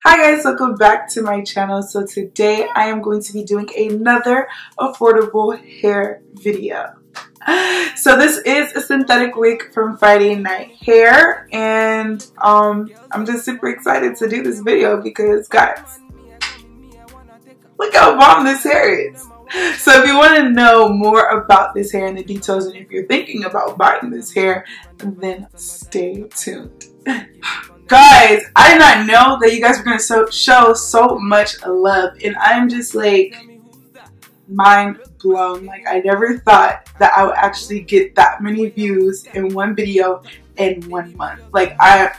Hi guys, welcome back to my channel. So today I am going to be doing another affordable hair video. So this is a synthetic wig from Friday Night Hair, and I'm just super excited to do this video because guys, look how bomb this hair is. So if you want to know more about this hair and the details, and if you're thinking about buying this hair, then stay tuned. Guys, I did not know that you guys were going to show so much love, and I'm just like mind blown. Like, I never thought that I would actually get that many views in one video in 1 month. Like, I'm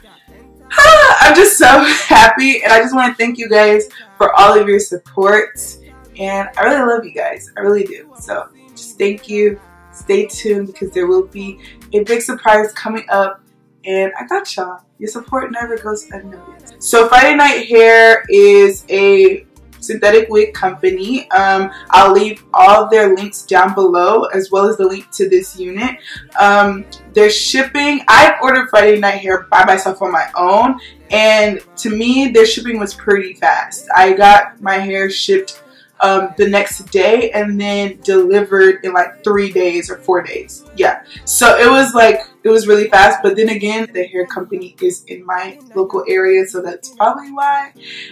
just so happy, and I just want to thank you guys for all of your support, and I really love you guys. I really do. So just thank you. Stay tuned because there will be a big surprise coming up. And I got y'all. Your support never goes unnoticed. So Friday Night Hair is a synthetic wig company. I'll leave all their links down below, as well as the link to this unit. Their shipping, I ordered Friday Night Hair by myself on my own, and to me their shipping was pretty fast. I got my hair shipped the next day and then delivered in like 3 days or 4 days. Yeah, so it was really fast. But then again, the hair company is in my local area, so that's probably why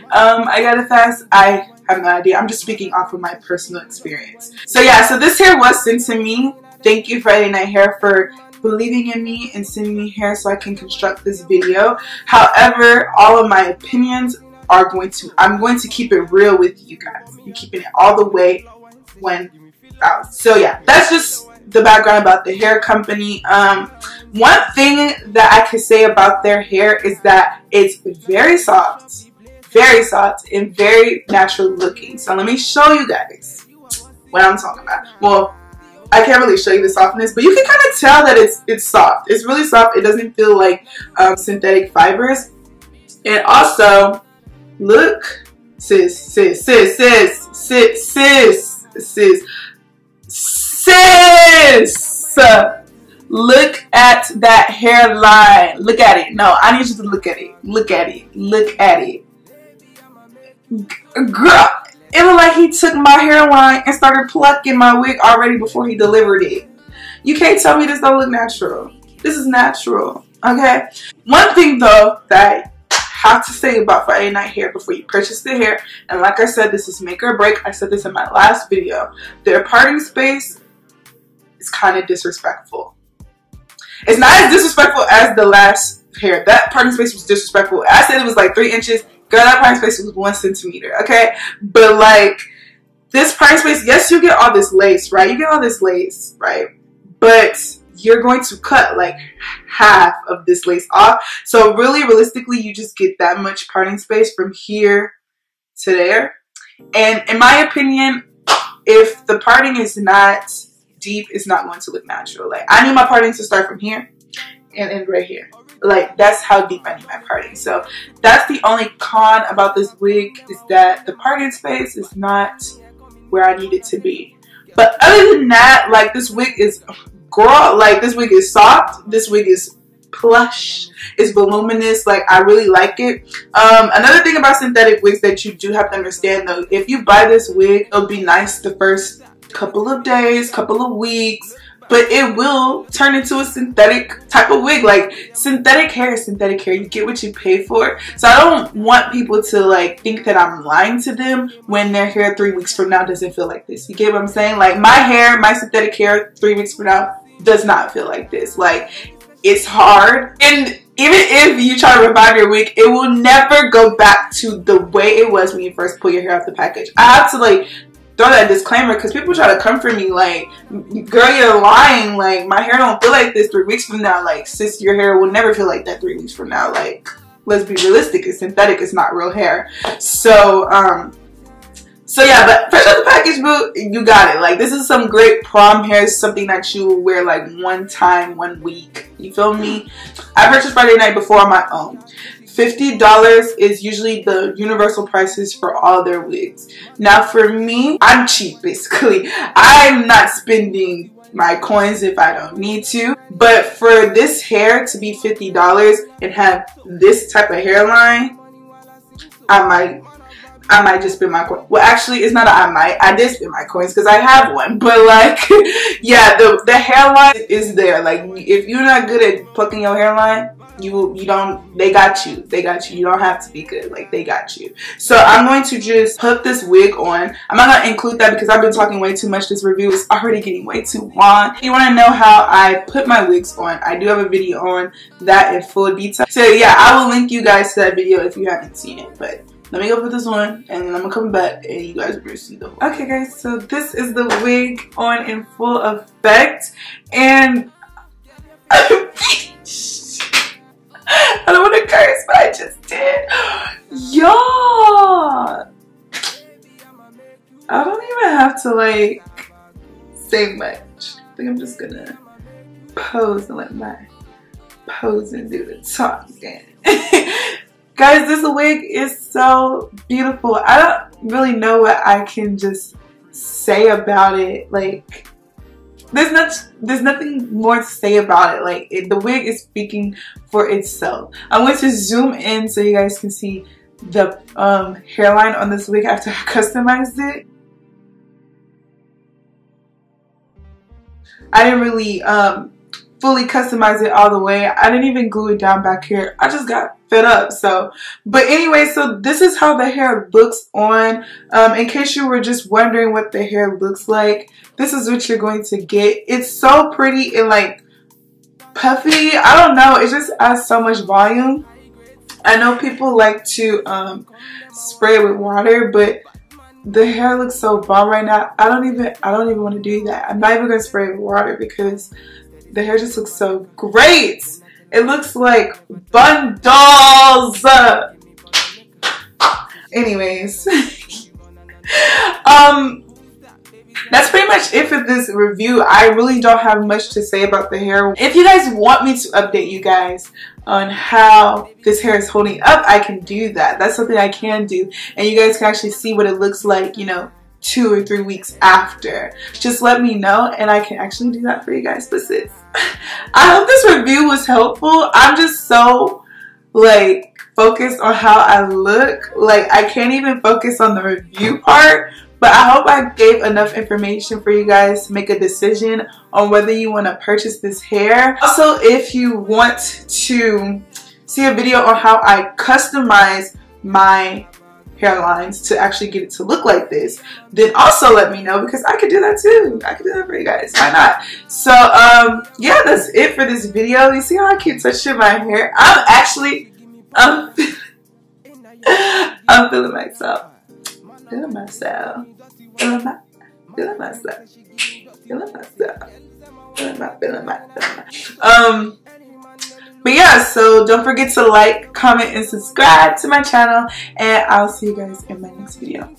I got it fast. I have no idea. I'm just speaking off of my personal experience. So yeah, so this hair was sent to me. Thank you, Friday Night Hair, for believing in me and sending me hair so I can construct this video. However, all of my opinions are I'm going to keep it real with you guys. I'm keeping it all the way 1,000. So yeah, that's just the background about the hair company. One thing that I can say about their hair is that it's very soft, and very natural looking. So let me show you guys what I'm talking about. Well, I can't really show you the softness, but you can kind of tell that it's soft. It's really soft. It doesn't feel like synthetic fibers. And also, look, sis, look at that hairline. Look at it. No, I need you to look at it. Look at it. Look at it. Girl, it looked like he took my hairline and started plucking my wig already before he delivered it. You can't tell me this don't look natural. This is natural, okay? One thing though that have to say about Friday Night Hair before you purchase the hair, and like I said, this is make or break. I said this in my last video. Their parting space is kind of disrespectful. It's not as disrespectful as the last hair. That parting space was disrespectful. I said it was like 3 inches. Girl, that parting space was 1 centimeter, okay? But like, this parting space, yes, you get all this lace, right? You get all this lace, right? But you're going to cut like half of this lace off. So really, realistically, you just get that much parting space from here to there. And in my opinion, if the parting is not deep, it's not going to look natural. Like, I need my parting to start from here and end right here. Like, that's how deep I need my parting. So that's the only con about this wig, is that the parting space is not where I need it to be. But other than that, like, this wig is, girl, like, this wig is soft. This wig is plush. It's voluminous. Like, I really like it. Another thing about synthetic wigs that you do have to understand, though, if you buy this wig, it'll be nice the first couple of days, couple of weeks, but it will turn into a synthetic type of wig. Like, synthetic hair is synthetic hair. You get what you pay for. So I don't want people to like think that I'm lying to them when their hair 3 weeks from now doesn't feel like this. You get what I'm saying? Like, my hair, my synthetic hair 3 weeks from now does not feel like this. Like, it's hard, and even if you try to revive your wig, it will never go back to the way it was when you first pull your hair off the package. I have to like throw that disclaimer because people try to comfort me like, girl, you're lying. Like, my hair don't feel like this 3 weeks from now. Like, sis, your hair will never feel like that 3 weeks from now. Like, let's be realistic. It's synthetic. It's not real hair. So yeah, but fresh out the package, boo, you got it. Like, this is some great prom hair. Something that you will wear like one time, 1 week. You feel me? I purchased Friday Night before on my own. $50 is usually the universal prices for all their wigs. Now for me, I'm cheap basically. I'm not spending my coins if I don't need to. But for this hair to be $50 and have this type of hairline, I might just spend my coin. Well, actually, it's not I did spend my coins because I have one. But like, yeah, the hairline is there. Like, if you're not good at plucking your hairline, they got you. You don't have to be good. Like, they got you. So I'm going to just put this wig on. I'm not going to include that because I've been talking way too much. This review is already getting way too long. If you want to know how I put my wigs on, I do have a video on that in full detail. So yeah, I will link you guys to that video if you haven't seen it. But let me go put this on, and then I'm gonna come back and you guys will see the wig. Okay guys, so this is the wig on in full effect, and I don't want to curse, but I just did. Y'all, I don't even have to like say much. I think I'm just gonna pose and let my posing do the talking. Guys, this wig is so beautiful. I don't really know what I can just say about it. Like, there's nothing more to say about it. Like, the wig is speaking for itself. I'm going to zoom in so you guys can see the hairline on this wig after I customized it. I didn't really fully customize it all the way. I didn't even glue it down back here. I just got fed up. So, but anyway, so this is how the hair looks on. In case you were just wondering what the hair looks like, this is what you're going to get. It's so pretty and like puffy. I don't know. It just adds so much volume. I know people like to spray it with water, but the hair looks so bomb right now. I don't even want to do that. I'm not even gonna spray it with water because the hair just looks so great. It looks like bundles. Anyways, that's pretty much it for this review. I really don't have much to say about the hair. If you guys want me to update you guys on how this hair is holding up, I can do that. That's something I can do, and you guys can actually see what it looks like, you know, 2 or 3 weeks after. Just let me know and I can actually do that for you guys. But sis, I hope this review was helpful. I'm just so like focused on how I look. Like, I can't even focus on the review part. But I hope I gave enough information for you guys to make a decision on whether you want to purchase this hair. Also, if you want to see a video on how I customize my hairlines to actually get it to look like this, then also let me know, because I could do that too. I could do that for you guys. Why not? So yeah, that's it for this video. You see how I keep touching my hair? I'm actually I'm feeling myself. Feeling myself. But yeah, so don't forget to like, comment, and subscribe to my channel, and I'll see you guys in my next video.